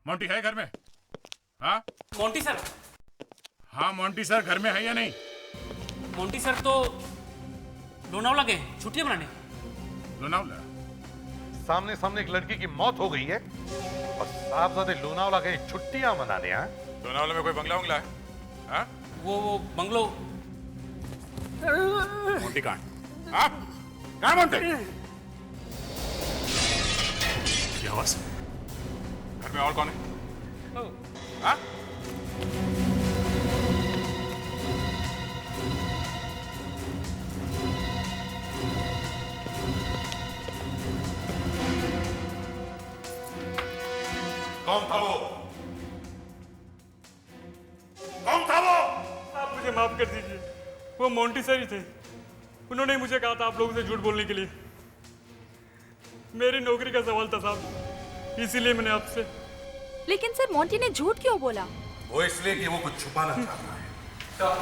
Monty है घर में? हाँ मोंटी सर। हाँ मोंटी सर घर में है या नहीं? मोंटी सर तो लोनावला गए छुट्टियां मनाने। लोनावला? सामने सामने एक लड़की की मौत हो गई है और साहबजादे लोनावला गए छुट्टियां मनाने। हाँ, लोनावला में कोई बंगला वंगला है? हाँ? वो बंगलो। मोंटी कहाँ? हाँ? कहाँ मोंटी? क्या आवाज? घर में और कौन है? हाँ? कौन था वो? कौन था वो? आप मुझे माफ कर दीजिए, वो मोंटी सर ही थे। उन्होंने ही मुझे कहा था आप लोगों से झूठ बोलने के लिए। मेरी नौकरी का सवाल था साहब, इसीलिए मैंने आपसे। लेकिन सर मोंटी ने झूठ क्यों बोला? वो इसलिए कि वो कुछ छुपाना चाहता है।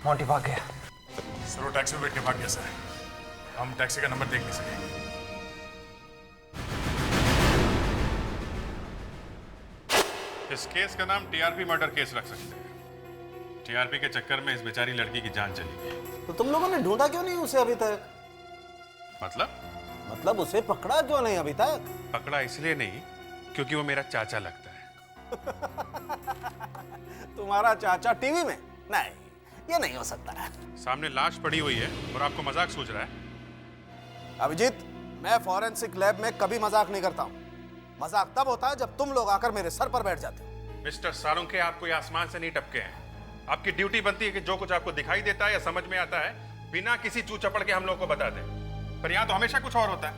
मोंटी भाग गया। सर वो टैक्सी में बैठ के भाग गया सर। हम टैक्सी का नंबर देख नहीं सके। इस केस का नाम टीआरपी मर्डर केस रख सकते हैं। टीआरपी के चक्कर में इस बेचारी लड़की की जान चली गई। तो तुम लोगों ने ढूंढा क्यों नहीं उसे अभी तक? मतलब उसे पकड़ा क्यों नहीं अभी तक? पकड़ा इसलिए नहीं क्योंकि वो मेरा चाचा लगता है। तुम्हारा चाचा टीवी में? नहीं, ये नहीं हो सकता है। सामने लाश पड़ी हुई है और आपको मजाक सूझ रहा है? अभिजीत, मैं फॉरेंसिक लैब में कभी मजाक नहीं करता हूँ। मजाक तब होता है जब तुम लोग आकर मेरे सर पर बैठ जाते हो। मिस्टर सारुंखे, आप कोई आसमान से नहीं टपके हैं। आपकी ड्यूटी बनती है कि जो कुछ आपको दिखाई देता है या समझ में आता है बिना किसी चू चपड़ के हम लोग को बता दें। पर यहाँ तो हमेशा कुछ और होता है।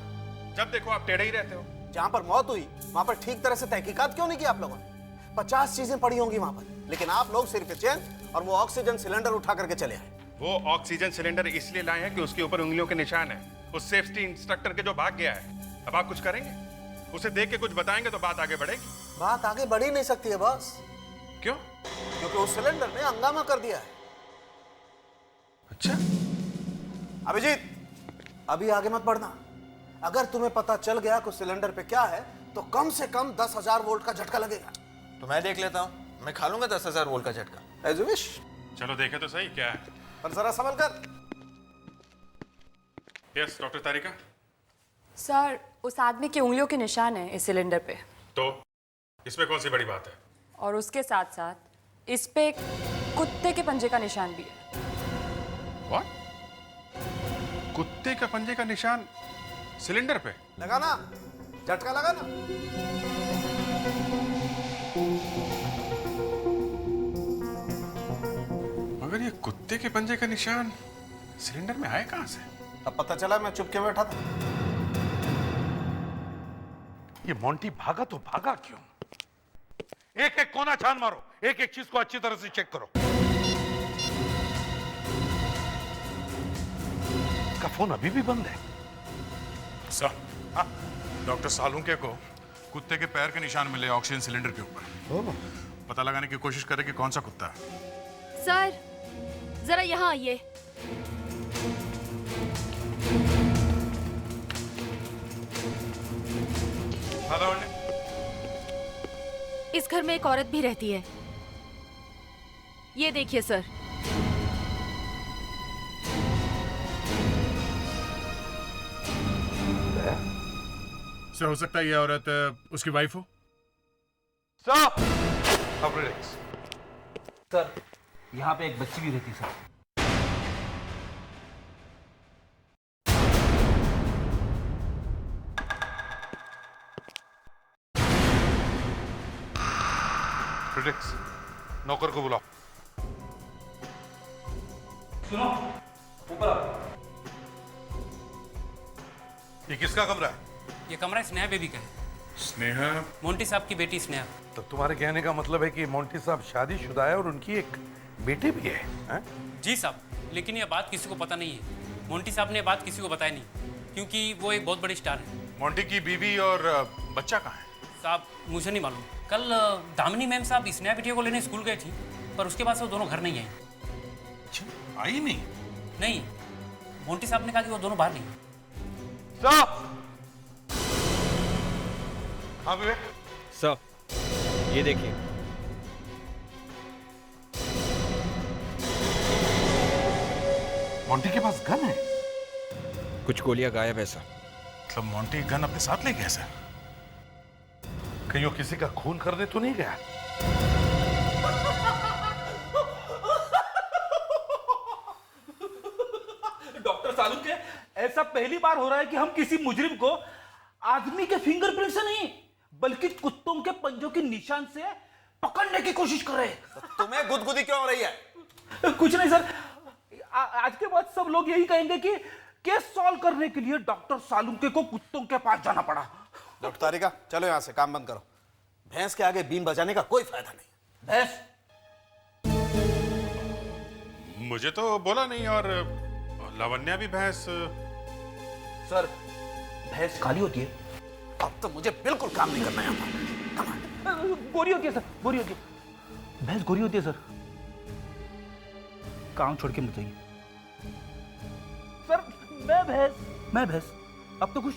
जब देखो आप टेढ़े ही रहते हो। जहां पर मौत हुई वहां पर ठीक तरह से तहकीकात क्यों नहीं की आप लोगों ने? 50 चीजें पड़ी होंगी वहां पर, लेकिन आप लोग सिर्फ चेन और वो ऑक्सीजन सिलेंडर उठा करके चले आए। वो ऑक्सीजन सिलेंडर इसलिए लाए हैं कि उसके ऊपर उंगलियों के निशान है उस सेफ्टी इंस्ट्रक्टर के जो भाग गया है। अब आप कुछ करेंगे? उसे देख के कुछ बताएंगे तो बात आगे बढ़ेगी। बात आगे बढ़ ही नहीं सकती है बॉस। क्यों? क्योंकि उस सिलेंडर ने हंगामा कर दिया है। अच्छा, अभिजीत, अभी आगे मत बढ़ना। अगर तुम्हें पता चल गया कि उस सिलेंडर पे क्या है तो कम से कम 10,000 वोल्ट का झटका लगेगा। तो मैं देख लेता हूँ, मैं खा लूंगा 10,000 वोल्ट का झटका। As you wish. चलो देखे तो सही क्या है। पर जरा संभल कर। यस डॉक्टर तारिका। सर, उस आदमी की उंगलियों के निशान है इस सिलेंडर पे। तो इसमें कौन सी बड़ी बात है? और उसके साथ साथ इस पे एक कुत्ते के पंजे का निशान भी है। What? कुत्ते का पंजे का निशान सिलेंडर पे? लगा ना, झटका लगा ना। मगर ये कुत्ते के पंजे का निशान सिलेंडर में आया कहां से? अब पता चला मैं चुप के बैठा था। ये मोंटी भागा तो भागा क्यों? एक एक कोना छान मारो, एक एक चीज को अच्छी तरह से चेक करो। का फोन अभी भी बंद है। सर, डॉक्टर सालुंके को कुत्ते के पैर के निशान मिले ऑक्सीजन सिलेंडर के ऊपर। पता लगाने की कोशिश करें कि कौन सा कुत्ता है। सर, जरा यहाँ आइए। हेलो। इस घर में एक औरत भी रहती है। ये देखिए सर। सर, हो सकता है ये औरत उसकी वाइफ हो। स्टॉप। अब रिलैक्स। सर, यहाँ पे एक बच्ची भी रहती सर। रिलैक्स। नौकर को बुलाओ। सुनो, ऊपर आओ। ये किसका कमरा है? ये कमरा स्नेहा बेबी का है। स्नेहा? मोंटी साहब की बेटी स्नेहा। तो तुम्हारे कहने का मतलब है कि मोंटी साहब शादीशुदा है और उनकी एक बेटी भी है, हैं? जी साहब, लेकिन ये बात किसी को पता नहीं है। मोंटी साहब ने बात किसी को बताई नहीं क्योंकि वो एक बहुत बड़ी स्टार है। मोंटी की बीवी और बच्चा कहाँ है? साहब, मुझे नहीं मालूम। कल दामिनी मैम साहब स्नेहा बिटिया को लेने स्कूल गए थी, पर उसके बाद से वो दोनों घर नहीं आई। अच्छा, आई नहीं? नहीं, मोंटी साहब ने कहा कि वो दोनों बाहर नहीं। स्टॉप। हाँ विवेक। सर, ये देखिए। मोंटी के पास गन है? कुछ गोलियां गायब है सर। मतलब मोंटी गन अपने साथ ले गया सर? कहीं वो किसी का खून करने तो नहीं गया? डॉक्टर सालुंके, ऐसा पहली बार हो रहा है कि हम किसी मुजरिम को आदमी के फिंगरप्रिंट से नहीं बल्कि कुत्तों के पंजों के निशान से पकड़ने की कोशिश कर रहे हैं। तुम्हें गुदगुदी क्यों हो रही है? कुछ नहीं सर, आज के बाद सब लोग यही कहेंगे कि केस सॉल्व करने के लिए डॉक्टर सालुंके को कुत्तों के पास जाना पड़ा। डॉक्टर तारिका, चलो यहां से, काम बंद करो। भैंस के आगे बीन बजाने का कोई फायदा नहीं। भैंस? मुझे तो बोला नहीं, और लावण्या भी भैंस। सर, भैंस काली होती है? अब तो मुझे बिल्कुल काम नहीं करना है। गोरी होती है सर, गोरी होती है। भैंस गोरी होती है सर। काम छोड़ के मत जाइए सर। मैं भैंस। अब तो खुश?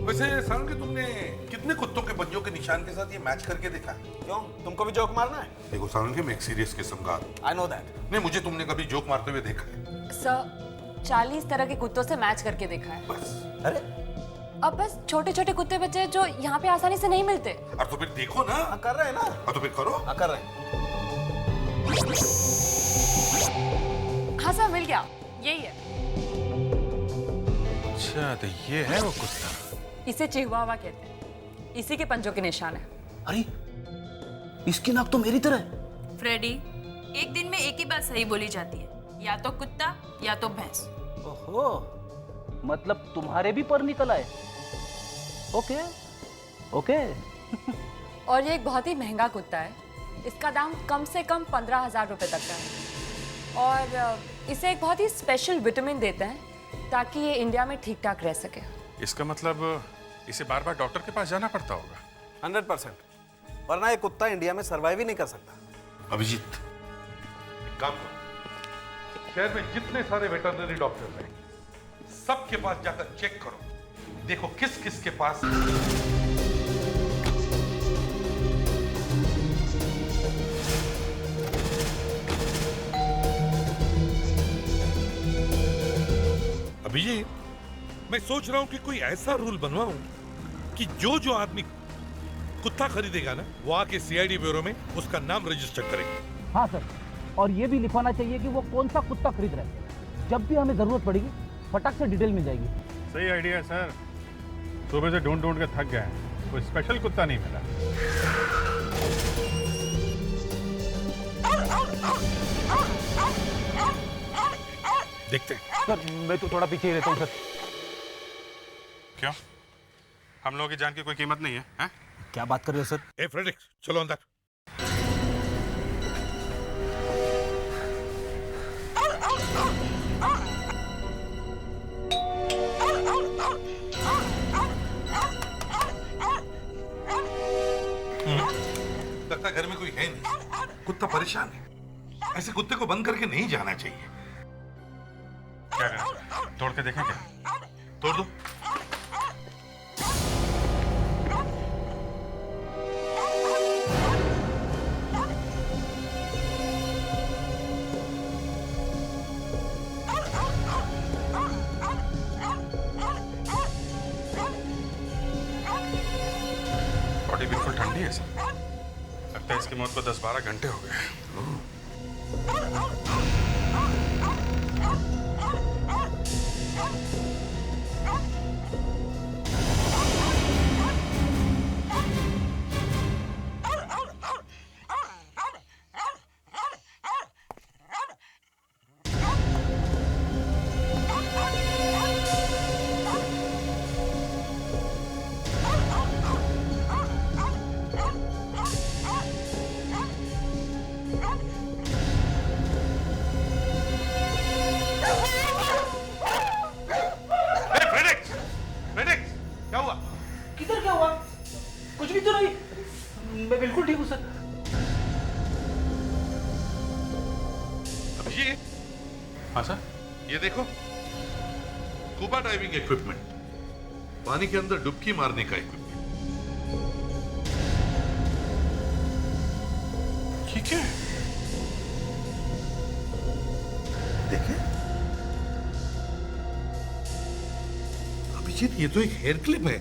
वैसे सालुंके, तुमने कितने कुत्तों के पंजों के निशान के साथ ये मैच करके देखा? क्यों, तुमको भी जोक मारना है? देखो सालुंके, मैं एक सीरियस किस्म का आदमी। I know that. नहीं, मुझे तुमने कभी जोक मारते हुए देखा है? सर, 40 तरह के कुत्तों से मैच करके देखा है। बस? अरे अब बस छोटे छोटे कुत्ते बच्चे हैं जो यहाँ पे आसानी से नहीं मिलते। और तो फिर देखो ना। हाँ, कर रहे हैं ना। और तो फिर करो। हाँ, कर रहे हैं। हाँ सर, मिल गया, यही है। अच्छा, तो ये है वो कुत्ता। इसे चिहुआवा कहते हैं। इसी के पंजों के निशान है। अरे, इसकी नाक तो मेरी तरह है। फ्रेडी, एक दिन में एक ही बात सही बोली जाती है, या तो कुत्ता या तो भैंस। ओहो, मतलब तुम्हारे भी पर निकल आए। Okay okay. और ये एक बहुत ही महंगा कुत्ता है। इसका दाम कम से कम 15,000 रुपए तक का है। और इसे एक बहुत ही स्पेशल विटामिन देते हैं ताकि ये इंडिया में ठीक ठाक रह सके। इसका मतलब इसे बार बार डॉक्टर के पास जाना पड़ता होगा। 100%, वरना ये कुत्ता इंडिया में सर्वाइव ही नहीं कर सकता। अभिजीत, एक काम करो, शहर में जितने सारे वेटरनरी डॉक्टर हैं, सबके पास जाकर चेक करो, देखो किस किस के पास अभिजीत, मैं सोच रहा हूं कि कोई ऐसा रूल बनवाऊं कि जो आदमी कुत्ता खरीदेगा ना, वो आके सीआईडी ब्यूरो में उसका नाम रजिस्टर करेगा। हाँ सर, और ये भी लिखवाना चाहिए कि वो कौन सा कुत्ता खरीद रहा है। जब भी हमें जरूरत पड़ेगी फटाक से डिटेल मिल जाएगी। सही आइडिया है सर। सुबह से ढूंढ ढूंढ के थक गए हैं, कोई स्पेशल कुत्ता नहीं मिला। देखते हैं। सर, मैं तो थोड़ा पीछे ही रहता हूँ सर। क्यों? हम लोगों की जान की कोई कीमत नहीं है, हैं? क्या बात कर रहे हो सर? ए फ्रेडरिक, चलो अंदर। लगता है घर में कोई है नहीं, कुत्ता परेशान है। ऐसे कुत्ते को बंद करके नहीं जाना चाहिए। क्या करें? तोड़ के देखें क्या? तोड़ दो। बॉडी बिल्कुल ठंडी है सर। लगता है इसकी मौत को 10-12 घंटे हो गए। मैं बिल्कुल ठीक हूँ सर। अभिजीत, हाँ सर। ये देखो, स्कूबा डाइविंग इक्विपमेंट, पानी के अंदर डुबकी मारने का इक्विपमेंट। ठीक है। देखे अभिजीत, ये तो एक हेयर क्लिप है।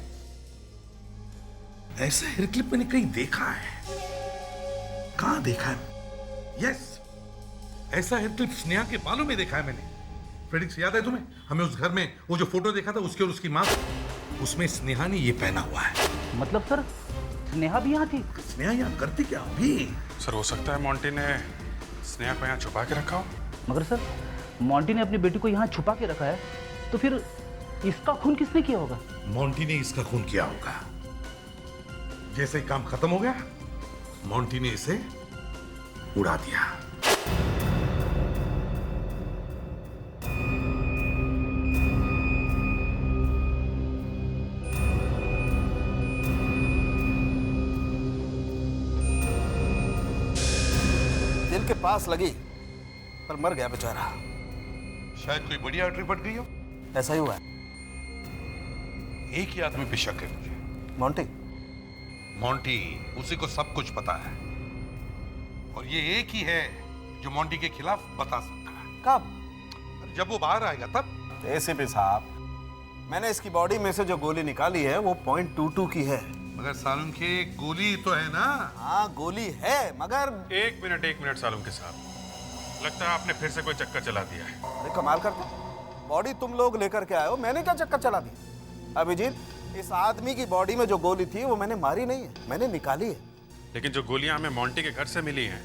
ऐसा हेयर क्लिप मैंने कहीं देखा है। कहां देखा है? यस, ऐसा हेयर क्लिप स्नेहा के बालों में देखा है मैंने। फेडिक्स, याद है तुम्हें? हमें उस घर में वो जो फोटो देखा था उसके और उसकी मां, उसमें स्नेहा ने ये पहना हुआ है। मतलब सर स्नेहा भी यहाँ थी? स्नेहा यहाँ करती क्या अभी? सर हो सकता है मोंटी ने स्नेहा को यहाँ छुपा के रखा हो। मगर सर मोंटी ने अपनी बेटी को यहाँ छुपा के रखा है, तो फिर इसका खून किसने किया होगा? मोंटी ने इसका खून किया होगा। जैसे ही काम खत्म हो गया, मोंटी ने इसे उड़ा दिया। दिल के पास लगी पर मर गया बेचारा। शायद कोई बड़ी आर्टरी फट गई हो। ऐसा ही हुआ है। एक ही आदमी पे शक है मुझे। मोंटी? मोंटी, उसी को सब कुछ पता है, और ये एक ही है जो मोंटी के खिलाफ बता सकता है। कब? जब वो बाहर आएगा तब। एसीपी साहब, मैंने इसकी बॉडी में से जो गोली निकाली है वो .22 की है। मगर सालुन के गोली तो है ना? हाँ गोली है, मगर एक मिनट सालुम के साहब, लगता है आपने फिर से कोई चक्कर चला दिया है। अरे कमाल करते, बॉडी तुम लोग लेकर के आए हो, मैंने क्या चक्कर चला दिया? अभिजीत, इस आदमी की बॉडी में जो गोली थी वो मैंने मारी नहीं है, मैंने निकाली है। लेकिन जो गोलियां हमें मोंटी के घर से मिली हैं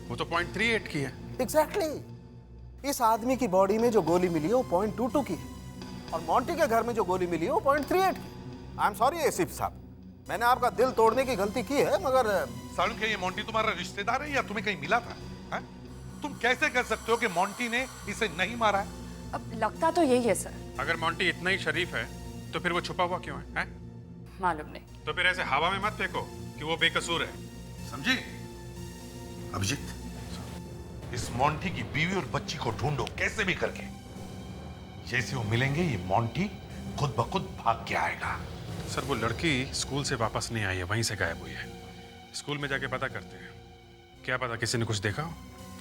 वो तो .38 की है। एग्जैक्टली। इस आदमी की बॉडी में जो गोली मिली है वो .22 की है, और मोंटी के घर में जो गोली मिली है वो .38 की। आई एम सॉरी एसीपी साहब, मैंने आपका दिल तोड़ने की गलती की है, मगर सालुन के, ये मोंटी तुम्हारा रिश्तेदार है या तुम्हें कहीं मिला था? है? तुम कैसे कह सकते हो कि मोंटी ने इसे नहीं मारा है? अब लगता तो यही है सर। अगर मोंटी इतना ही शरीफ है तो फिर वो छुपा हुआ क्यों है? मालूम नहीं। तो फिर ऐसे हवा में मत फेंको कि वो बेकसूर है। समझे? अभिजीत, इस मोंटी की बीवी और बच्ची को ढूंढो कैसे भी करके। जैसे वो मिलेंगे, ये मोंटी खुद ब खुद भाग के आएगा। सर वो लड़की स्कूल से वापस नहीं आई है, वहीं से गायब हुई है। स्कूल में जाके पता करते हैं, क्या पता किसी ने कुछ देखा हो।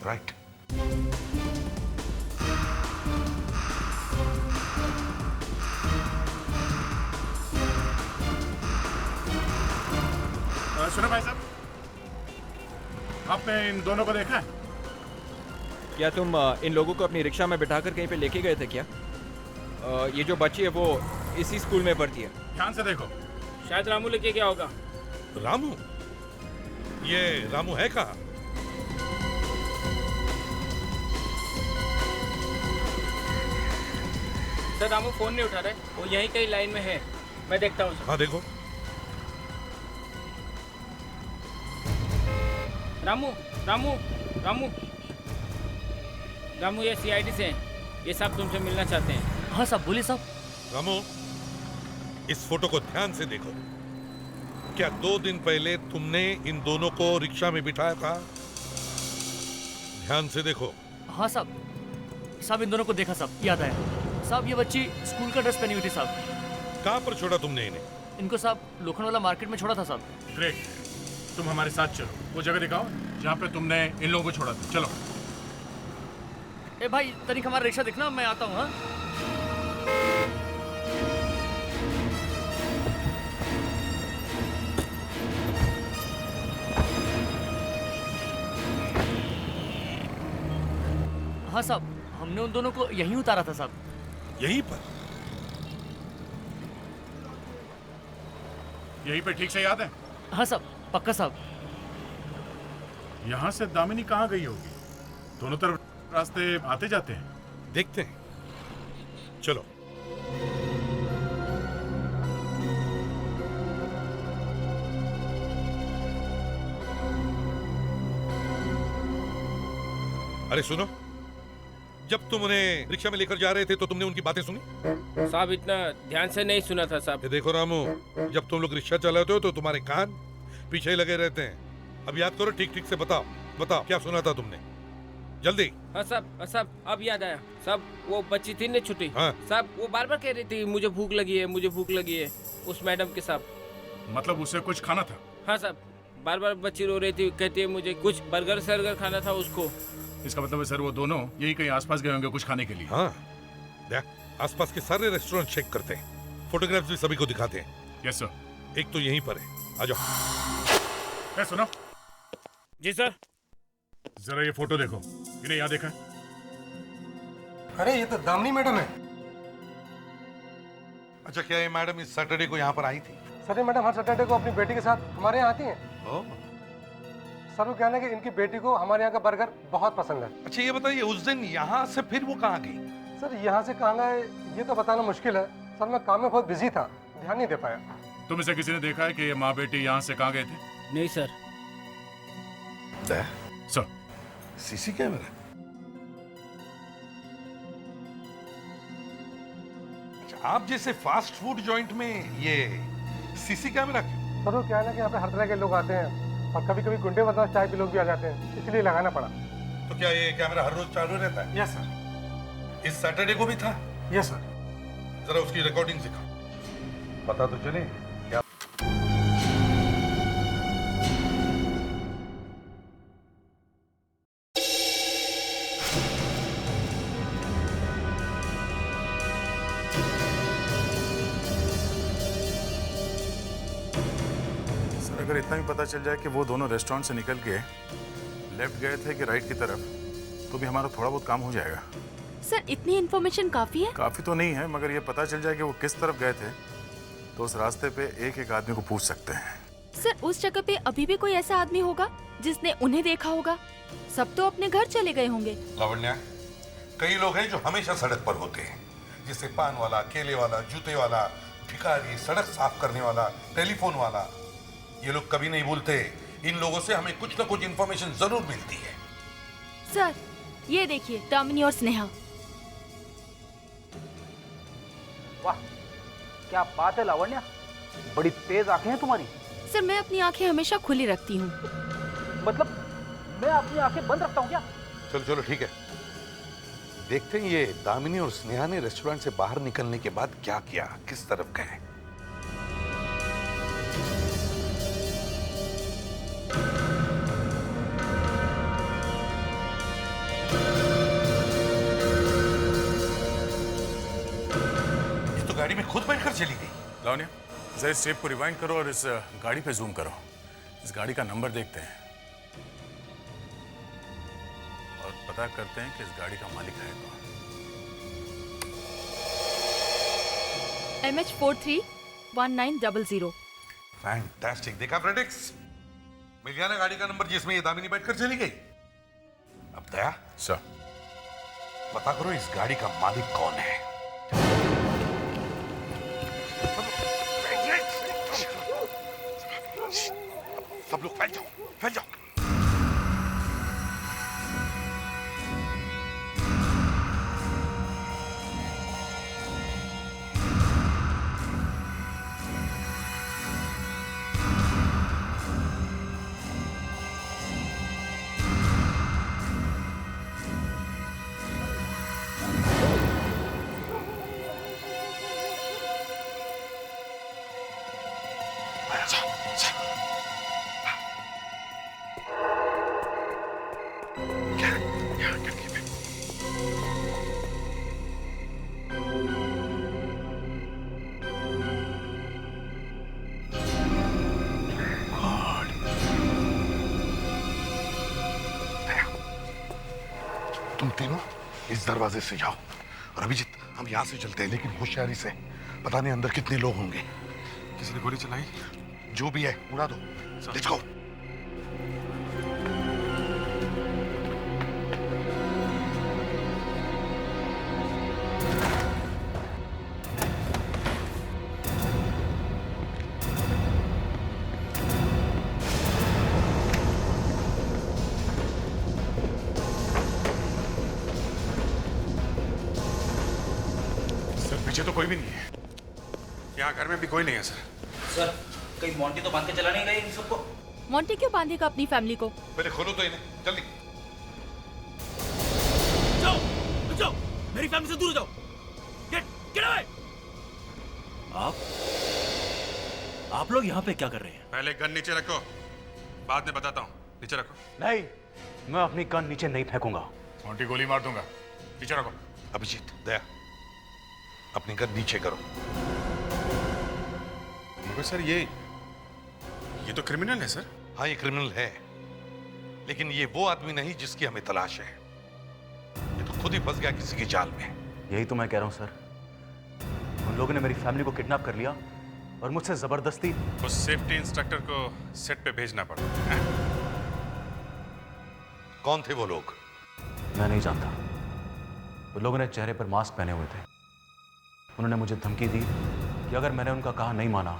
राइट। सुनो भाई साहब, आपने इन दोनों को देखा है? क्या तुम इन लोगों को अपनी रिक्शा में बिठाकर कहीं पे लेके गए थे क्या? ये जो बच्ची है वो इसी स्कूल में पढ़ती है। ध्यान से देखो। शायद रामू लेके गया होगा। रामू? ये रामू है कहाँ? सर रामू फोन नहीं उठा रहे, वो यहीं कहीं लाइन में है, मैं देखता हूँ। हाँ देखो। रामू रामू रामू रामू, ये सीआईडी से हैं, ये साहब तुमसे मिलना चाहते हैं। हाँ साहब, बोलिए साहब। रामू, इस फोटो को ध्यान से देखो। क्या 2 दिन पहले तुमने इन दोनों को रिक्शा में बिठाया था? ध्यान से देखो। हाँ साहब इन दोनों को देखा साहब, याद आया साहब। ये बच्ची स्कूल का ड्रेस पहनी हुई थी साहब। कहाँ पर छोड़ा तुमने इन्हें? इनको साहब लोखंडवाला मार्केट में छोड़ा था साहब। ग्रेट, तुम हमारे साथ चलो, वो जगह दिखाओ जहाँ पे तुमने इन लोगों को छोड़ा था। चलो। ए भाई तनिक हमारा रिक्शा देखना, मैं आता हूँ। हाँ हाँ साहब, हमने उन दोनों को यहीं उतारा था साहब। यहीं पर? यहीं पे ठीक से याद है? हाँ साहब, पक्का साहब। यहाँ से दामिनी कहाँ गई होगी? दोनों तरफ रास्ते आते जाते हैं। देखते हैं, चलो। अरे सुनो, जब तुम उन्हें रिक्शा में लेकर जा रहे थे तो तुमने उनकी बातें सुनी? साहब इतना ध्यान से नहीं सुना था साहब। ये देखो रामू, जब तुम लोग रिक्शा चलाते हो तो तुम्हारे कान पीछे लगे रहते हैं। अब याद करो, ठीक ठीक से बताओ बताओ क्या सुना था तुमने, जल्दी। हाँ साहब अब याद आया साहब, वो बच्ची थी ना छुट्टी। हाँ। साहब वो बार बार कह रही थी मुझे भूख लगी है, मुझे भूख लगी है, उस मैडम के साथ। मतलब उसे कुछ खाना था? हाँ साहब, बार बार बच्ची रो रही थी, कहती है मुझे कुछ बर्गर सर्गर खाना था उसको। इसका मतलब है सर वो दोनों यही कहीं आसपास गए होंगे कुछ खाने के लिए। हाँ, देख आसपास के सारे रेस्टोरेंट चेक करते हैं, फोटोग्राफ्स भी सभी को दिखाते हैं। Yes sir. एक तो यहीं पर है, आ जाओ। सुनो। जी सर। जरा ये फोटो देखो, इन्हें यहाँ देखा है? अरे ये तो दामिनी मैडम है। अच्छा, क्या ये मैडम इस सैटरडे को यहाँ पर आई थी? सर ये मैडम हर सैटरडे को अपनी बेटी के साथ हमारे यहाँ आती हैं। सर वो कहना है कि इनकी बेटी को हमारे यहाँ का बर्गर बहुत पसंद है। अच्छा ये बताइए, उस दिन यहाँ से फिर वो कहाँ गई? सर यहाँ से कहाँ गए ये तो बताना मुश्किल है सर, मैं काम में बहुत बिजी था, ध्यान नहीं दे पाया। तुम इसे किसी ने देखा है कि ये माँ बेटी यहाँ से कहाँ गए थे? नहीं सर। Sir CC camera? अच्छा, आप जैसे फास्ट फूड जॉइंट में ये सीसी कैमरा क्यों? सर वो क्या है ना कि यहाँ पे हर तरह के लोग आते हैं और कभी कभी गुंडे बदमाश टाइप के लोग भी आ जाते हैं, इसलिए लगाना पड़ा। तो क्या ये कैमरा हर रोज चालू रहता है? Yes sir. इस सैटरडे को भी था? Yes sir. जरा उसकी रिकॉर्डिंग दिखाओ, पता तो चले क्या। सर अगर इतना भी पता चल जाए कि वो दोनों रेस्टोरेंट से निकल के लेफ्ट गए थे कि राइट की तरफ, तो भी हमारा थोड़ा बहुत काम हो जाएगा। सर इतनी इन्फॉर्मेशन काफी है? काफी तो नहीं है, मगर ये पता चल जाए कि वो किस तरफ गए थे तो उस रास्ते पे एक एक आदमी को पूछ सकते हैं। सर उस जगह पे अभी भी कोई ऐसा आदमी होगा जिसने उन्हें देखा होगा? सब तो अपने घर चले गए होंगे। लावण्या, कई लोग हैं जो हमेशा सड़क पर होते हैं, जैसे पान वाला, केले वाला, जूते वाला, भिखारी, सड़क साफ करने वाला, टेलीफोन वाला। ये लोग कभी नहीं भूलते। इन लोगों से हमें कुछ ना कुछ इंफॉर्मेशन जरूर मिलती है। सर ये देखिए, दामिनी और स्नेहा। वाह क्या बात है लावण्या, बड़ी तेज आंखें हैं तुम्हारी। सर मैं अपनी आंखें हमेशा खुली रखती हूँ। मतलब मैं अपनी आंखें बंद रखता हूँ क्या? चलो चलो ठीक है, देखते हैं ये दामिनी और स्नेहा ने रेस्टोरेंट से बाहर निकलने के बाद क्या किया, किस तरफ गए। ये तो गाड़ी में खुद बैठकर चली गई। लावण्या, जरा इस टेप को रिवाइंड करो और इस गाड़ी पे जूम करो। इस गाड़ी का नंबर देखते हैं और पता करते हैं कि इस गाड़ी का मालिक है कौन। MH431900। फैंटास्टिक, देखा फ्रेडिक्स, मिल गया ना गाड़ी का नंबर जिसमें ये दामिनी बैठकर चली गई। अब दया सर पता करो इस गाड़ी का मालिक कौन है। सब लोग फैल जाओ, फैल जाओ। तुम तीनों इस दरवाजे से जाओ और अभिजीत हम यहाँ से चलते हैं, लेकिन होशियारी से। पता नहीं अंदर कितने लोग होंगे। किसी ने गोली चलाई? जो भी है उड़ा दो। Let's go. पीछे तो कोई भी नहीं है। यहाँ घर में भी कोई नहीं है सर। सर कहीं मोंटी तो बांध के चला नहीं गए इन सबको? मोंटी क्यों बांधेगा अपनी फैमिली को? पहले खोलो तो इन्हें, जल्दी। जाओ, रुक जाओ, मेरी फैमिली से दूर जाओ। Get away. आप लोग यहाँ पे क्या कर रहे हैं? पहले गन नीचे रखो, बाद में बताता हूँ। नीचे रखो। नहीं, मैं अपनी गन नीचे नहीं फेंकूंगा। मोंटी गोली मार दूंगा। नीचे रखो। अभिजीत, दया, अपनी गन नीचे करो। मगर सर ये तो क्रिमिनल है सर। हाँ, ये क्रिमिनल है, लेकिन ये वो आदमी नहीं जिसकी हमें तलाश है। ये तो खुद ही फंस गया किसी की जाल में। यही तो मैं कह रहा हूँ सर। उन लोगों ने मेरी फैमिली को किडनैप कर लिया और मुझसे जबरदस्ती उस सेफ्टी इंस्ट्रक्टर को सेट पे भेजना पड़ा। कौन थे वो लोग? मैं नहीं जानता। वो लोगों ने चेहरे पर मास्क पहने हुए थे। उन्होंने मुझे धमकी दी कि अगर मैंने उनका कहा नहीं माना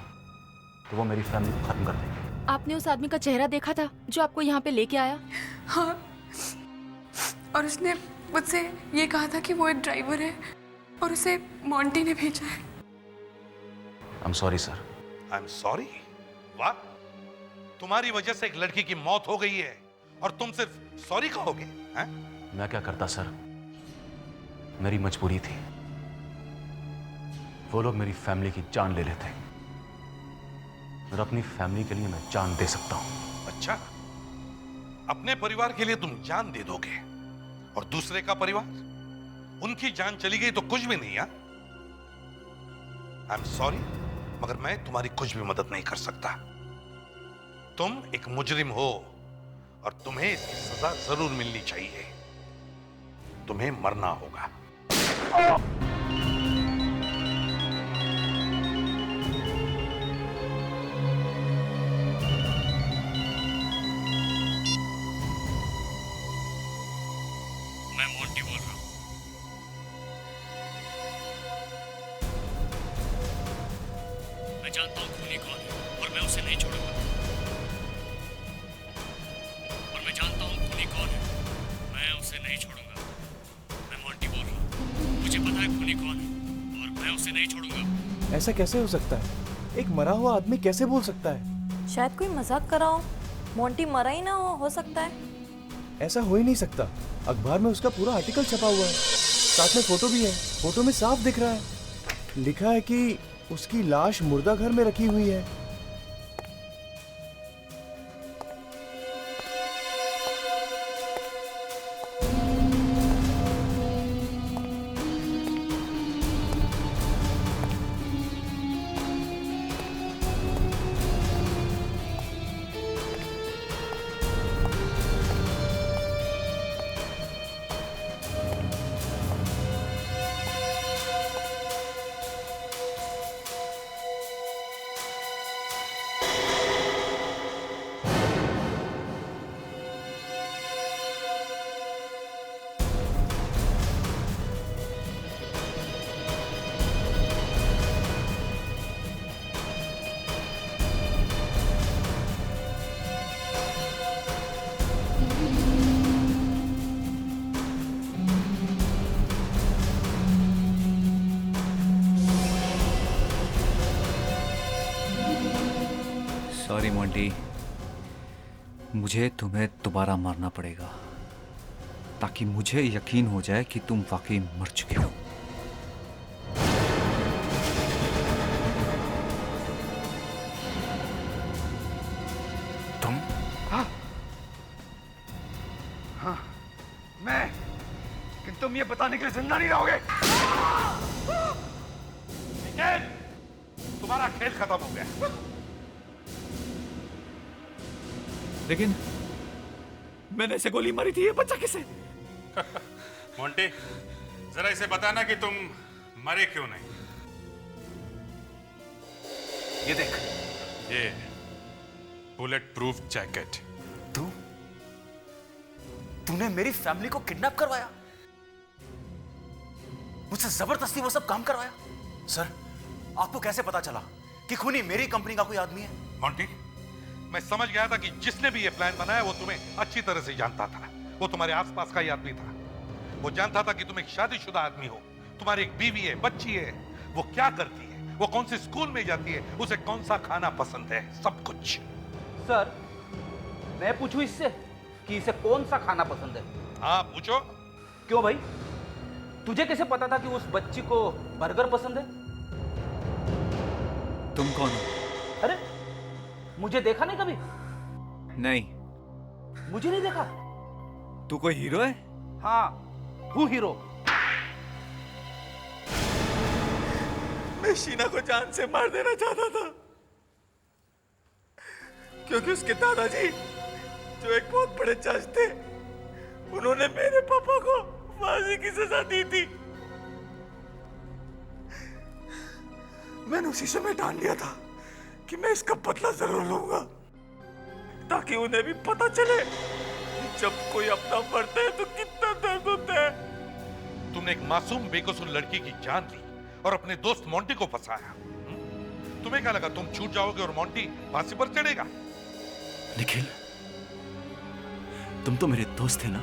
तो वो मेरी फैमिली को खत्म कर देंगे। आपने उस आदमी का चेहरा देखा था जो आपको यहाँ पे लेके आया? हाँ, और उसने मुझसे ये कहा था कि वो एक ड्राइवर है और उसे मोंटी ने भेजा है। I'm sorry sir. I'm sorry? वाह, तुम्हारी वजह से एक लड़की की मौत हो गई है और तुम सिर्फ सॉरी कहोगे? हैं? मैं क्या करता सर, मेरी मजबूरी थी। वो लोग मेरी फैमिली की जान ले लेते और अपनी फैमिली के लिए मैं जान दे सकता हूं। अच्छा, अपने परिवार के लिए तुम जान दे दोगे और दूसरे का परिवार, उनकी जान चली गई तो कुछ भी नहीं। आई एम सॉरी, मगर मैं तुम्हारी कुछ भी मदद नहीं कर सकता। तुम एक मुजरिम हो और तुम्हें इसकी सजा जरूर मिलनी चाहिए। तुम्हें मरना होगा। मैं मोंटी बोल रहा हूँ। मैं जानता हूँ खूनी कौन है और मैं उसे नहीं छोड़ूंगा। और मैं जानता हूँ खूनी कौन है, मैं उसे नहीं छोड़ूंगा। मैं मोंटी बोल रहा हूँ। मुझे पता है खूनी कौन है और मैं उसे नहीं छोड़ूंगा। ऐसा कैसे हो सकता है? एक मरा हुआ आदमी कैसे बोल सकता है? शायद कोई मजाक कर रहा हो। मोंटी मरा ही ना हो सकता है। ऐसा हो ही नहीं सकता। अखबार में उसका पूरा आर्टिकल छपा हुआ है, साथ में फोटो भी है। फोटो में साफ दिख रहा है, लिखा है कि उसकी लाश मुर्दा घर में रखी हुई है। सॉरी मोंटी, मुझे तुम्हें दोबारा मारना पड़ेगा ताकि मुझे यकीन हो जाए कि तुम वाकई मर चुके हो। तुम? हाँ, हाँ, मैं। लेकिन तुम ये बताने के लिए जिंदा नहीं रहोगे। तुम्हारा खेल खत्म हो गया। लेकिन मैंने इसे गोली मारी थी, ये बच्चा किसे? मोंटी, जरा इसे बताना कि तुम मरे क्यों नहीं। ये देख, ये बुलेट प्रूफ जैकेट। तूने मेरी फैमिली को किडनैप करवाया, मुझसे जबरदस्ती वो सब काम करवाया। सर, आपको कैसे पता चला कि खूनी मेरी कंपनी का कोई आदमी है? मोंटी, मैं समझ गया था कि जिसने भी ये प्लान बनाया वो तुम्हें अच्छी तरह से जानता था। वो तुम्हारे आसपास का ही आदमी था। वो जानता था कि तुम एक शादीशुदा आदमी हो, तुम्हारी एक बीवी है, बच्ची है, वो क्या करती है, वो कौन से स्कूल में जाती है, उसे कौन सा खाना पसंद है, सब कुछ। सर, मैं पूछूं इससे कि इसे कौन सा खाना पसंद है? हाँ पूछो। क्यों भाई, तुझे कैसे पता था कि उस बच्ची को बर्गर पसंद है? तुम कौन हो? अरे मुझे देखा नहीं कभी? नहीं। मुझे नहीं देखा? तू कोई हीरो है? हाँ हूँ हीरो। मैं शीना को जान से मार देना चाहता था, क्योंकि उसके दादाजी जो एक बहुत बड़े जज थे, उन्होंने मेरे पापा को फांसी की सजा दी थी। मैंने उसी समय ठान लिया था कि मैं इसका बदला जरूर लूंगा, ताकि उन्हें भी पता चले कि जब कोई अपना मरता है तो कितना दर्द होता है। तुमने एक मासूम बेकसूर लड़की की जान ली और अपने दोस्त मोंटी को फंसाया। तुम्हें क्या लगा तुम छूट जाओगे और मोंटी फांसी पर चढ़ेगा? निखिल, तुम तो मेरे दोस्त थे ना,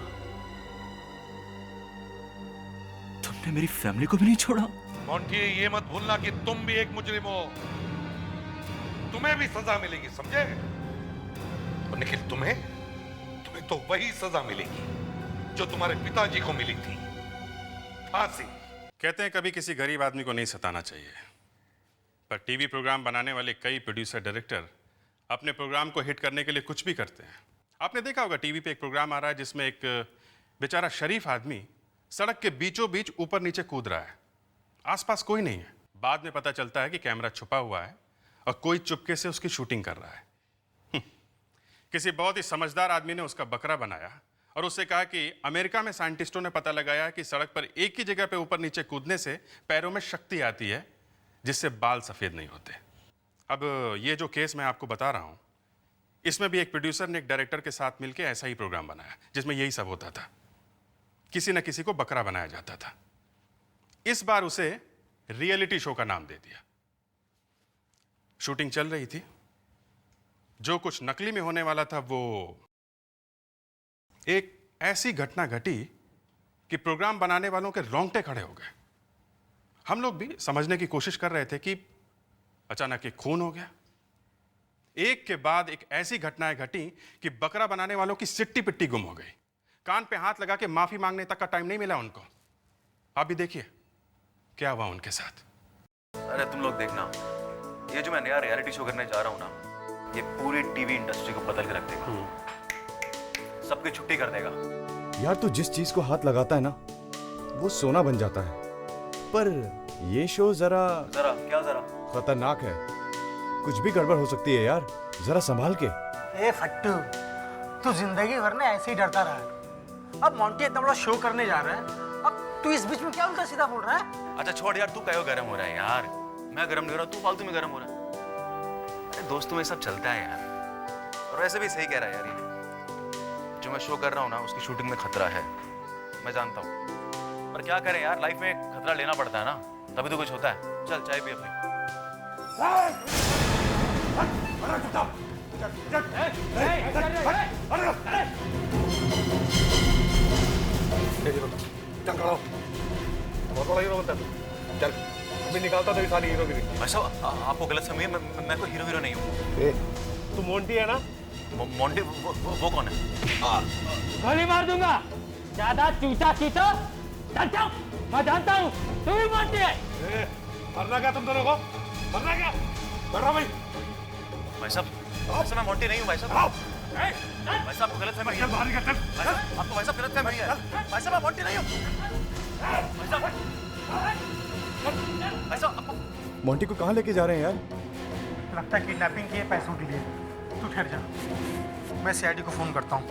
तुमने मेरी फैमिली को भी नहीं छोड़ा। मोंटी, ये मत भूलना कि तुम भी एक मुजरिम हो, तुम्हें भी सजा मिलेगी, समझे? और निखिल, तुम्हें तो वही सजा मिलेगी जो तुम्हारे पिताजी को मिली थी, फांसी। कहते हैं कभी किसी गरीब आदमी को नहीं सताना चाहिए, पर टीवी प्रोग्राम बनाने वाले कई प्रोड्यूसर डायरेक्टर अपने प्रोग्राम को हिट करने के लिए कुछ भी करते हैं। आपने देखा होगा टीवी पे एक प्रोग्राम आ रहा है जिसमें एक बेचारा शरीफ आदमी सड़क के बीचों बीच ऊपर नीचे कूद रहा है, आसपास कोई नहीं है। बाद में पता चलता है कि कैमरा छुपा हुआ है और कोई चुपके से उसकी शूटिंग कर रहा है। किसी बहुत ही समझदार आदमी ने उसका बकरा बनाया और उससे कहा कि अमेरिका में साइंटिस्टों ने पता लगाया कि सड़क पर एक ही जगह पे ऊपर नीचे कूदने से पैरों में शक्ति आती है, जिससे बाल सफ़ेद नहीं होते। अब ये जो केस मैं आपको बता रहा हूँ, इसमें भी एक प्रोड्यूसर ने एक डायरेक्टर के साथ मिलकर ऐसा ही प्रोग्राम बनाया जिसमें यही सब होता था, किसी न किसी को बकरा बनाया जाता था। इस बार उसे रियलिटी शो का नाम दे दिया। शूटिंग चल रही थी, जो कुछ नकली में होने वाला था वो एक ऐसी घटना घटी कि प्रोग्राम बनाने वालों के रोंगटे खड़े हो गए। हम लोग भी समझने की कोशिश कर रहे थे कि अचानक एक खून हो गया। एक के बाद एक ऐसी घटनाएं घटी कि बकरा बनाने वालों की सिट्टी पिट्टी गुम हो गई। कान पे हाथ लगा के माफी मांगने तक का टाइम नहीं मिला उनको। आप भी देखिए क्या हुआ उनके साथ। अरे तुम लोग देखना, ये जो मैं नया रियलिटी शो करने जा रहा हूँ ना, ये पूरी टीवी इंडस्ट्री को बदल के रख देगा, सबकी छुट्टी कर देगा। यार तू जिस चीज को हाथ लगाता है ना, वो सोना बन जाता है। पर ये शो जरा क्या जरा खतरनाक है, कुछ भी गड़बड़ हो सकती है यार, जरा संभाल के। ए फट्टू, तू जिंदगी भर में ऐसे ही डरता रहा है। अब मोंटी इतना बड़ा शो करने जा रहा है, अब तू इस बीच में क्या उल्टा सीधा बोल रहा है? अच्छा छोड़ यार, तू क्यों गर्म हो रहा है यार? मैं गर्म नहीं हो रहा, तू फालतू में गर्म हो रहा है। अरे दोस्तों में सब चलता है यार, और वैसे भी सही कह रहा है यार। ये जो मैं शो कर रहा हूँ ना, उसकी शूटिंग में खतरा है, मैं जानता हूँ, पर क्या करें यार, लाइफ में खतरा लेना पड़ता है ना, तभी तो कुछ होता है। चल चाय पी अपनी। चल खड़ा हो, बहुत बड़ा हीरो बनता है। चल अभी निकालता तो सारी हीरोगिरी। भाई साहब आपको गलत समझिए, मैं कोई हीरो नहीं हूँ। तू मोंटी है ना? मोंटी वो कौन है? गोली मार दूंगा, ज्यादा चूचा खींचो, चल चल, मैं जानता हूँ तू ही मोंटी है। मरना क्या तुम दोनों को? मरना क्या? कर रहा भाई। भाई साहब मैं मोंटी नहीं हूँ भाई साहब। भाई साहब आपको गलत फहमी है। आपको भाई साहब गलत फहमी है। भाई साहब मैं मोंटी नहीं हूँ। भाई साहब मोंटी को कहाँ लेके जा रहे हैं यार? लगता है किडनैपिंग के पैसों के लिए। तू ठहर जा, मैं सीआईडी को फोन करता हूँ।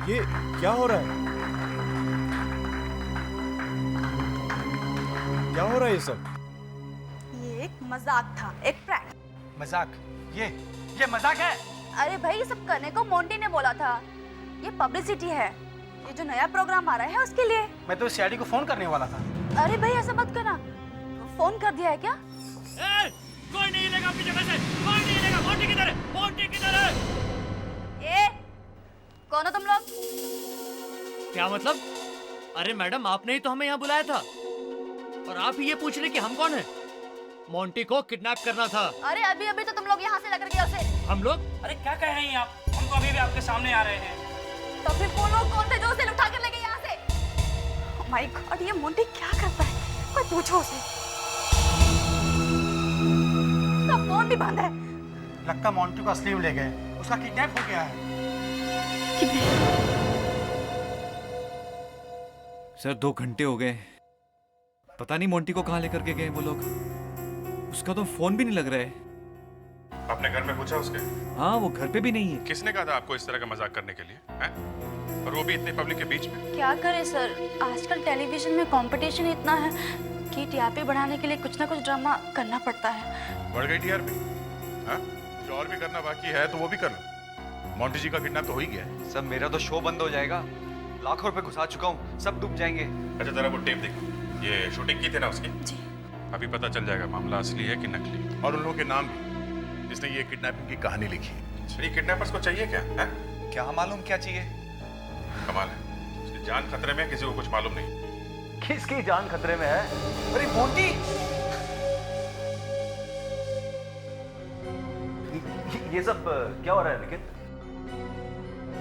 ये क्या हो रहा है? क्या हो रहा है ये सब? ये एक मजाक था, एक प्रैंक। मजाक? ये मजाक है? अरे भाई ये सब करने को मोंटी ने बोला था, ये पब्लिसिटी है, ये जो नया प्रोग्राम आ रहा है उसके लिए। मैं तो सीआईडी को फोन करने वाला था। अरे भाई ऐसा मत करना, फोन कर दिया है क्या? कोई नहीं लेगा अपनी जगह से, कोई नहीं लेगा। मोंटी किधर है? मोंटी किधर है? ए, कौन हो तुम लोग? क्या मतलब? अरे मैडम आपने ही तो हमें यहाँ बुलाया था, और आप ही ये पूछ रहे कि हम कौन हैं? मोंटी को किडनैप करना था। अरे अभी अभी तो तुम लोग यहाँ से लेकर गए उसे। हम लोग? अरे क्या कह रही हैं आप? हम तो अभी भी आपके सामने आ रहे हैं। तो फिर वो लोग कौन थे जो उसे उठा कर ले गए यहाँ से? Oh my God, ये मोंटी क्या करता है? कोई पूछो उसे। उसका फोन भी बंद है। लगता मोंटी को असली में ले गए। उसका किडनैप हो गया है। सर 2 घंटे हो गए, पता नहीं मोंटी को कहाँ लेकर के गए वो लोग। उसका तो फोन भी नहीं लग रहा है। आपने घर में पूछा उसके? हाँ, वो घर पे भी नहीं है। किसने कहा था आपको इस तरह का मजाक करने के लिए, हैं? और वो भी इतने पब्लिक के बीच में? क्या करें सर, आजकल टेलीविजन में कंपटीशन इतना है कि टीआरपी बढ़ाने के लिए कुछ ना कुछ ड्रामा करना पड़ता है। बढ़ गई टीआरपी? हाँ? जो और भी करना बाकी है तो वो भी कर लो। मोंटी जी का किडनैप तो हो ही गया है। सब मेरा तो शो बंद हो जाएगा। लाखों रुपए घुसा चुका हूँ, सब डूब जाएंगे। अच्छा जरा वो टेप देखो, ये शूटिंग की थी ना उसकी? जी। अभी पता चल जाएगा मामला असली है कि नकली, और उन लोगों के नाम भी जिसने ये किडनैपिंग की कहानी लिखी है। ये किडनैपर्स को चाहिए क्या है? क्या मालूम क्या चाहिए? कमाल है, उसकी जान खतरे में है, किसी को कुछ मालूम नहीं। किसकी जान खतरे में है? अरे मोंटी! ये सब क्या हो रहा है निखिल?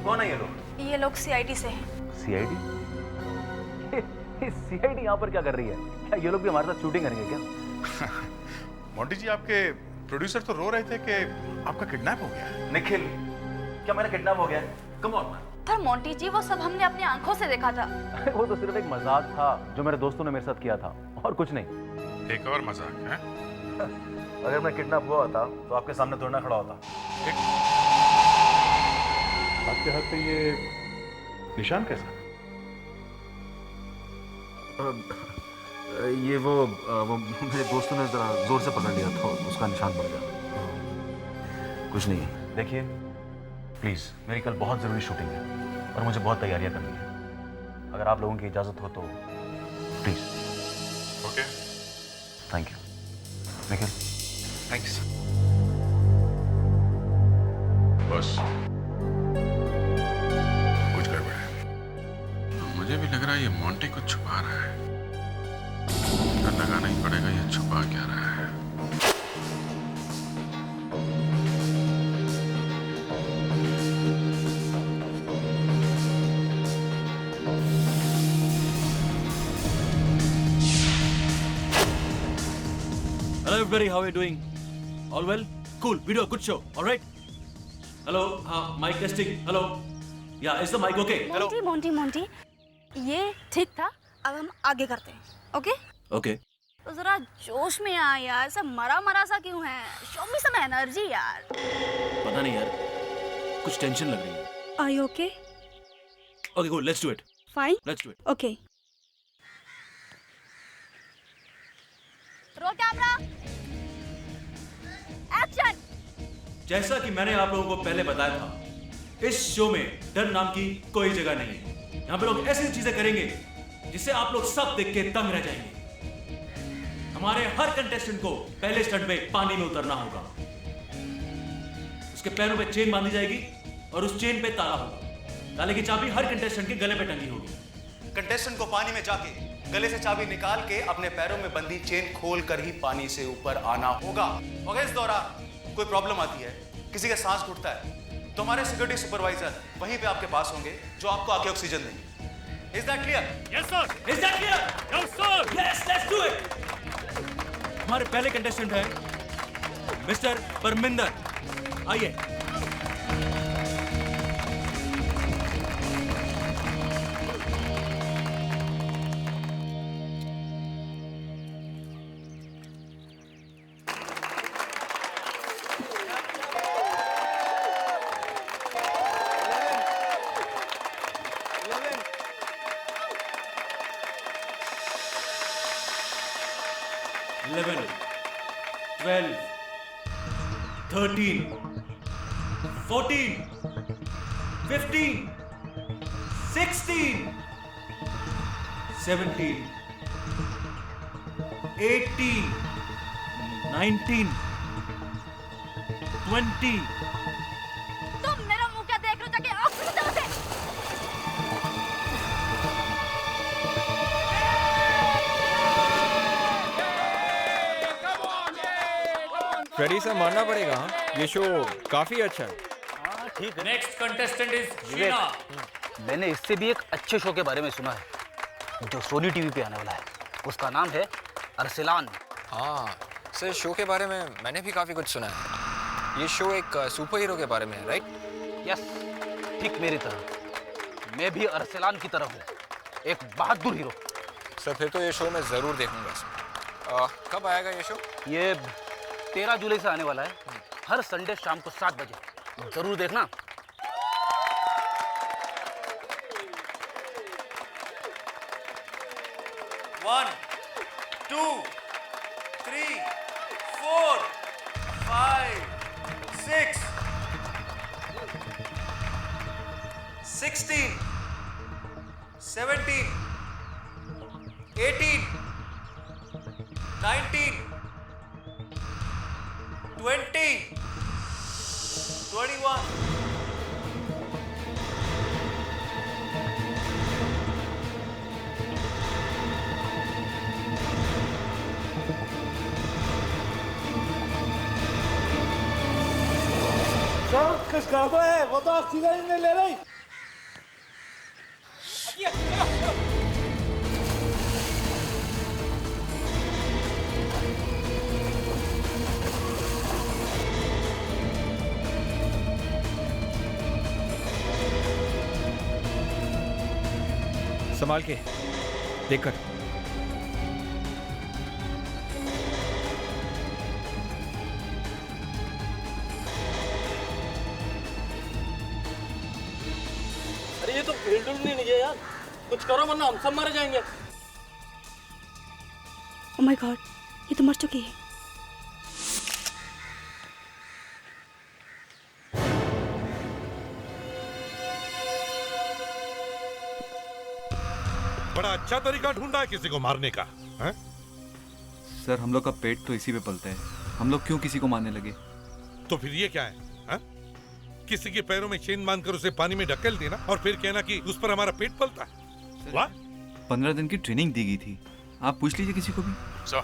कौन है ये लोग? ये लोग सीआईडी से हैं। सीआईडी? सीआईडी यहाँ पर क्या कर रही है? क्या ये लोग भी हमारे साथ शूटिंग करेंगे क्या? मोंटी जी, आपके प्रोड्यूसर तो रो रहे थे कि आपका किडनैप हो गया है। निखिल, क्या मैंने किडनैप हो गया? Come on. पर मोंटी जी, वो सब हमने अपनी आंखों से देखा था। वो तो सिर्फ एक मजाक था जो मेरे दोस्तों ने मेरे साथ किया था, और कुछ नहीं। एक और मजाक है? अगर मैं किडनैप हुआ होता तो आपके सामने थोड़ा ना खड़ा होता। आपके हाथ पे ये निशान कैसा? ये वो मेरे दोस्तों ने जरा जोर से पकड़ लिया तो उसका निशान पड़ गया। कुछ नहीं, देखिए प्लीज, मेरी कल बहुत जरूरी शूटिंग है और मुझे बहुत तैयारियां करनी है। अगर आप लोगों की इजाजत हो तो please. Okay, thank you Nikhil. Thanks. बस कुछ गड़बड़ है। मुझे भी लग रहा है ये मोंटी कुछ छुपा रहा है। लगाना ही पड़ेगा, ये छुपा क्या रहा है। Hello everybody, how are you doing? All well? Cool, video, good show, all right? Hello, mic testing, hello? Yeah, is the mic okay? Hello? Monty, Monty, ये ठीक था, अब हम आगे करते हैं, ओके? Okay. तो जरा जोश में आ यार, सब मरा सा क्यों है? शो मी सम एनर्जी यार। पता नहीं यार, कुछ टेंशन लग रही है। Are you okay? Okay, cool, let's do it. Fine? Let's do it. Okay. Roll camera, action. जैसा कि मैंने आप लोगों को पहले बताया था, इस शो में डर नाम की कोई जगह नहीं है। यहाँ पे लोग ऐसी चीजें करेंगे जिसे आप लोग सब देख के दंग रह जाएंगे। हमारे हर कंटेस्टेंट को पहले स्टंट पे पानी में उतरना होगा। उसके पैरों पे चेन बांधी जाएगी और उस चेन पे ताला होगा। ताले की चाबी हर कंटेस्टेंट के गले पे टंगी होगी। कंटेस्टेंट को पानी में जाके गले से चाबी निकाल के अपने पैरों में बंधी चेन खोल कर ही पानी से ऊपर आना होगा। अगर इस दौरान कोई प्रॉब्लम आती है, किसी का सांस घुटता है, तो हमारे सिक्योरिटी सुपरवाइजर वहीं पे आपके पास होंगे जो आपको आके ऑक्सीजन देंगे। Is that clear? Yes sir. Is that clear? Yes sir. Yes, let's do it. हमारे पहले कंटेस्टेंट है मिस्टर परमिंदर, आइए। Eleven, 12, 13, 14, 15, 16, 17, 18, 19, 20. तुम मेरा मुंह क्या देख रहे हो? जाके ऑक्सीजन दे उसे। फ्रेडी से मानना पड़ेगा, हाँ? ये शो काफी अच्छा है। ठीक है। नेक्स्ट कंटेस्टेंट इज विवेक, शीना। मैंने इससे भी एक अच्छे शो के बारे में सुना है जो सोनी टीवी पे आने वाला है। उसका नाम है अरसलान। हाँ सर, शो के बारे में मैंने भी काफ़ी कुछ सुना है। ये शो एक सुपर हीरो के बारे में है, राइट? यस, ठीक मेरी तरह। मैं भी अरसलान की तरह हूँ, एक बहादुर हीरो। सर फिर तो ये शो मैं ज़रूर देखूंगा। कब आएगा ये शो? ये 13 जुलाई से आने वाला है, हर संडे शाम को 7 बजे। जरूर देखना। One, 2, 3, 4, 5, 6, 16, 17, 18, 19, 20, 21. सर खिसकाता है, वो तो ऑक्सीजन ही नहीं ले रही। संभाल के देखकर। अरे ये तो फील्ड नहीं है यार, कुछ करो वरना हम सब मारे जाएंगे। ओह माय गॉड, ये तो मर चुकी है। बड़ा अच्छा तरीका ढूंढा है किसी को मारने का, हैं? सर हम लोग का पेट तो इसी पे पलता है, हम लोग क्यों किसी को मारने लगे? तो फिर ये क्या है, हैं? किसी के पैरों में चेन बांधकर उसे पानी में ढकेल देना और फिर कहना कि उस पर हमारा पेट पलता है। वाह! 15 दिन की ट्रेनिंग दी गई थी, आप पूछ लीजिए किसी को भी। सर,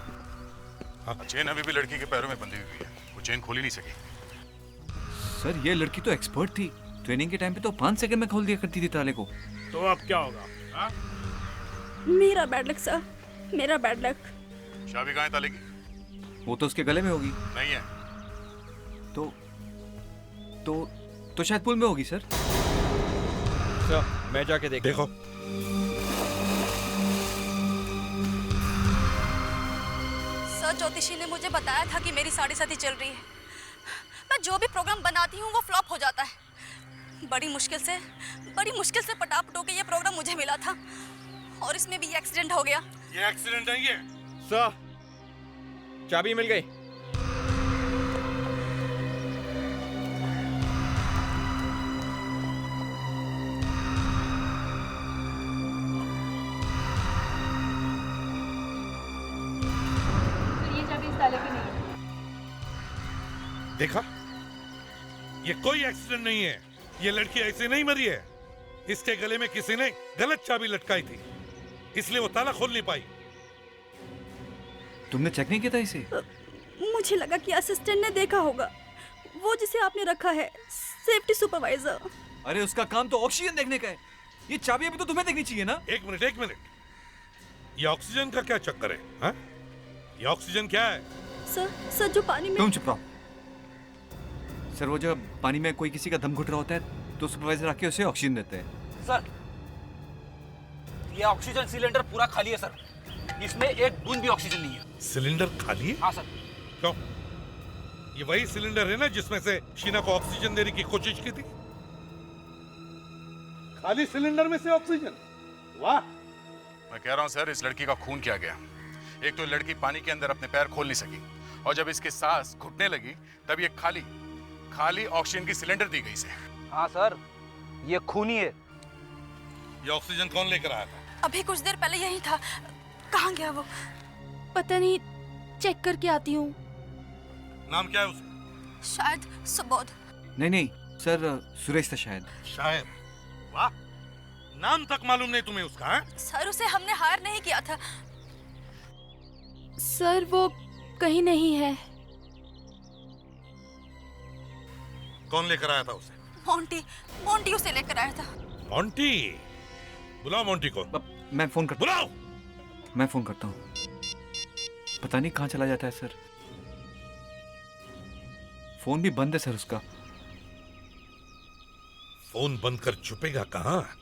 चेन अभी भी लड़की के पैरों में बंधी हुई है, वो चेन खोल ही नहीं सकी। सर ये लड़की तो एक्सपर्ट थी, ट्रेनिंग के टाइम पे तो 5 सेकंड में खोल दिया करती थी ताले को। तो अब क्या होगा? हाँ? मेरा बैड लक सर, मेरा बैड लक। चाबी कहाँ है ताले की? वो तो उसके गले में होगी। नहीं है। तो शायद पुल में होगी सर। मैं जाके देखो। सर ज्योतिषी ने मुझे बताया था कि मेरी साढ़े साथी चल रही है। मैं जो भी प्रोग्राम बनाती हूँ वो फ्लॉप हो जाता है। बड़ी मुश्किल से पटापटो के ये प्रोग्राम मुझे मिला था और इसमें भी एक्सीडेंट हो गया। ये एक्सीडेंट नहीं है सर, चाबी मिल गई। तो ये चाबी इस ताले की नहीं है। देखा, ये कोई एक्सीडेंट नहीं है, ये लड़की ऐसे नहीं मरी है। इसके गले में किसी ने गलत चाबी लटकाई थी, इसलिए वो ताला खोल नहीं पाई। तुमने चेक नहीं किया था इसे? मुझे लगा कि असिस्टेंट ने देखा होगा, वो जिसे आपने रखा है सेफ्टी सुपरवाइजर। अरे उसका काम तो ऑक्सीजन देखने का है, ये चाबी अभी तो तुम्हें देखनी चाहिए ना। एक मिनट, ये ऑक्सीजन का क्या चक्कर है, हा? ये ऑक्सीजन क्या है? सर जो पानी में। तुम चुप रहो। सर वो जब पानी में कोई किसी का दम घुट रहा होता है तो सुपरवाइजर आके उसे ऑक्सीजन देते हैं। सर ये ऑक्सीजन सिलेंडर पूरा खाली है सर, इसमें एक बूंद भी ऑक्सीजन नहीं है। सिलेंडर खाली है? हाँ सर। क्यों? ये वही सिलेंडर है ना जिसमें से शीना को ऑक्सीजन देने की कोशिश की थी? खाली सिलेंडर में से ऑक्सीजन? वाह! मैं कह रहा हूँ सर, इस लड़की का खून किया गया। एक तो लड़की पानी के अंदर अपने पैर खोल नहीं सकी और जब इसके सांस घुटने लगी तब ये खाली ऑक्सीजन की सिलेंडर दी गई इसे। हाँ सर, ये खून ही है। ये ऑक्सीजन कौन लेकर आया था? अभी कुछ देर पहले यही था। कहाँ गया वो? पता नहीं, चेक करके आती हूँ। नाम क्या है उसका? शायद सुबोध। नहीं सर, सुरेश था शायद। वाह, नाम तक मालूम नहीं तुम्हें उसका? है? सर उसे हमने हायर नहीं किया था। सर वो कहीं नहीं है। कौन लेकर आया था उसे? मोंटी मोंटी उसे लेकर आया था। मोंटी? बुलाओ मोंटी को। मैं फोन करता बुलाओ। मैं फोन करता हूँ। पता नहीं कहाँ चला जाता है सर। फोन भी बंद है सर उसका। फोन बंद कर छुपेगा कहाँ?